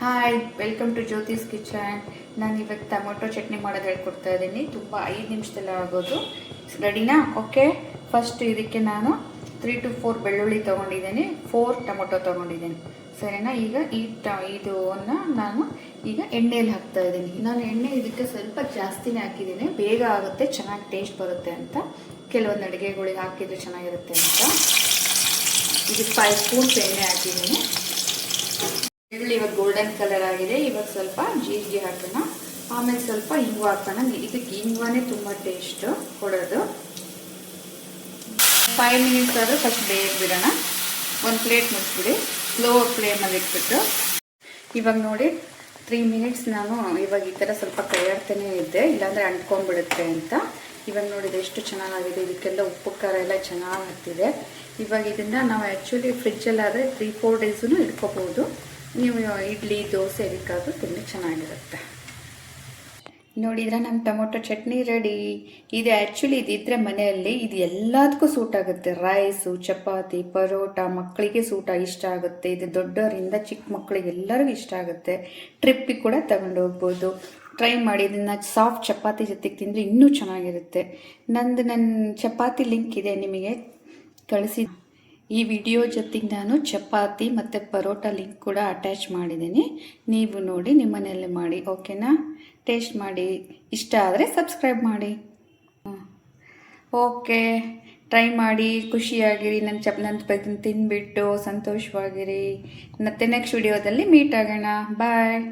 Hi, welcome to Jyothi's kitchen. ನಾನು ಇವತ್ತು tomato chutney ಮಾಡೋದು ಹೇಳ್ಕೊಡ್ತಾ ಇದ್ದೀನಿ. ತುಂಬ 5 ನಿಮಿಷದಲ್ಲೇ ಆಗೋದು. ರೆಡಿನಾ? ಓಕೆ. ಫಸ್ಟ್ ಇದಕ್ಕೆ ನಾನು 3 to 4 ಬೆಳ್ಳುಳ್ಳಿ ತೊಗೊಂಡಿದ್ದೀನಿ, 4 ಟೊಮೊಟೊ ತೊಗೊಂಡಿದ್ದೀನಿ. ಸರಿನಾ? ಈಗ ಇದನ್ನು ನಾನು ಈಗ ಎಣ್ಣೆಯಲ್ಲಿ ಹಾಕ್ತಾ ಇದ್ದೀನಿ. ನಾನು ಎಣ್ಣೆ ಇದಕ್ಕೆ ಸ್ವಲ್ಪ ಜಾಸ್ತಿನೇ ಹಾಕಿದ್ದೀನಿ, ಬೇಗ ಆಗುತ್ತೆ, ಚೆನ್ನಾಗಿ ಟೇಸ್ಟ್ ಬರುತ್ತೆ ಅಂತ. ಕೆಲವೊಂದು ಅಡುಗೆಗಳಿಗೆ ಹಾಕಿದರೆ ಚೆನ್ನಾಗಿರುತ್ತೆ ಅಂತ ಇದಕ್ಕೆ 5 ಸ್ಪೂನ್ಸ್ ಎಣ್ಣೆ ಹಾಕಿದ್ದೀನಿ. ಈರುಳ್ಳಿ ಇವಾಗ ಗೋಲ್ಡನ್ ಕಲರ್ ಆಗಿದೆ. ಇವಾಗ ಸ್ವಲ್ಪ ಜೀರಿಗೆ ಹಾಕೋಣ, ಆಮೇಲೆ ಸ್ವಲ್ಪ ಇಂಗು ಹಾಕೋಣ. ಇದಕ್ಕೆ ಇಂಗುವೇ ತುಂಬ ಟೇಸ್ಟ್ ಕೊಡೋದು. 5 ಮಿನಿಟ್ಸ್ ಆದರೂ ಫಸ್ಟ್ ಬೇಯಕ್ಕೆ ಬಿಡೋಣ. ಒಂದು ಪ್ಲೇಟ್ ಮುಚ್ಚಿಬಿಡಿ, ಸ್ಲೋ ಫ್ಲೇಮಲ್ಲಿ ಇಟ್ಬಿಟ್ಟು. ಇವಾಗ ನೋಡಿ 3 ಮಿನಿಟ್ಸ್ ನಾನು ಇವಾಗ ಈ ಥರ ಸ್ವಲ್ಪ ಕೈಯಾಡ್ತಾನೆ ಇದ್ದೆ, ಇಲ್ಲಾಂದರೆ ಅಂಟ್ಕೊಂಡ್ಬಿಡುತ್ತೆ ಅಂತ. ಇವಾಗ ನೋಡಿದ್ರೆ ಎಷ್ಟು ಚೆನ್ನಾಗಿದೆ. ಇದಕ್ಕೆಲ್ಲ ಉಪ್ಪು ಖಾರ ಎಲ್ಲ ಚೆನ್ನಾಗಿ ಹತ್ತಿದೆ. ಇವಾಗ ಇದನ್ನು ನಾವು ಆ್ಯಕ್ಚುಲಿ ಫ್ರಿಜ್ಜಲ್ಲಾದರೆ 3-4 ಡೇಸೂ ಇಟ್ಕೋಬೋದು. ನೀವು ಇಡ್ಲಿ ದೋಸೆ ಇದಕ್ಕಾದ್ರೂ ತಿಂಡಿ ಚೆನ್ನಾಗಿರುತ್ತೆ. ನೋಡಿದ್ರೆ ನಮ್ಮ ಟೊಮೊಟೊ ಚಟ್ನಿ ರೆಡಿ. ಇದು ಆ್ಯಕ್ಚುಲಿ ಇದಿದ್ದರೆ ಮನೆಯಲ್ಲಿ ಇದು ಎಲ್ಲದಕ್ಕೂ ಸೂಟ್ ಆಗುತ್ತೆ. ರೈಸು, ಚಪಾತಿ, ಪರೋಟ, ಮಕ್ಕಳಿಗೆ ಇಷ್ಟ ಆಗುತ್ತೆ. ಇದು ದೊಡ್ಡವರಿಂದ ಚಿಕ್ಕ ಮಕ್ಕಳಿಗೆ ಎಲ್ಲರಿಗೂ ಇಷ್ಟ ಆಗುತ್ತೆ. ಟ್ರಿಪ್ಪಿಗೆ ಕೂಡ ತಗೊಂಡು ಹೋಗ್ಬೋದು. ಟ್ರೈ ಮಾಡಿ. ಇದನ್ನು ಸಾಫ್ಟ್ ಚಪಾತಿ ಜೊತೆಗೆ ತಿಂದರೆ ಇನ್ನೂ ಚೆನ್ನಾಗಿರುತ್ತೆ. ನನ್ನ ಚಪಾತಿ ಲಿಂಕ್ ಇದೆ, ನಿಮಗೆ ಕಳಿಸಿ. ಈ ವಿಡಿಯೋ ಜೊತೆಗೆ ನಾನು ಚಪಾತಿ ಮತ್ತು ಪರೋಟ ಲಿಂಕ್ ಕೂಡ ಅಟ್ಯಾಚ್ ಮಾಡಿದ್ದೀನಿ. ನೀವು ನೋಡಿ ನಿಮ್ಮ ಮನೆಯಲ್ಲೇ ಮಾಡಿ, ಓಕೆನಾ? ಟೇಸ್ಟ್ ಮಾಡಿ, ಇಷ್ಟ ಆದರೆ ಸಬ್ಸ್ಕ್ರೈಬ್ ಮಾಡಿ. ಓಕೆ, ಟ್ರೈ ಮಾಡಿ, ಖುಷಿಯಾಗಿರಿ. ನನ್ನ ತಿಂದುಬಿಟ್ಟು ಸಂತೋಷವಾಗಿರಿ. ಮತ್ತೆ ನೆಕ್ಸ್ಟ್ ವಿಡಿಯೋದಲ್ಲಿ ಮೀಟ್ ಆಗೋಣ. ಬಾಯ್.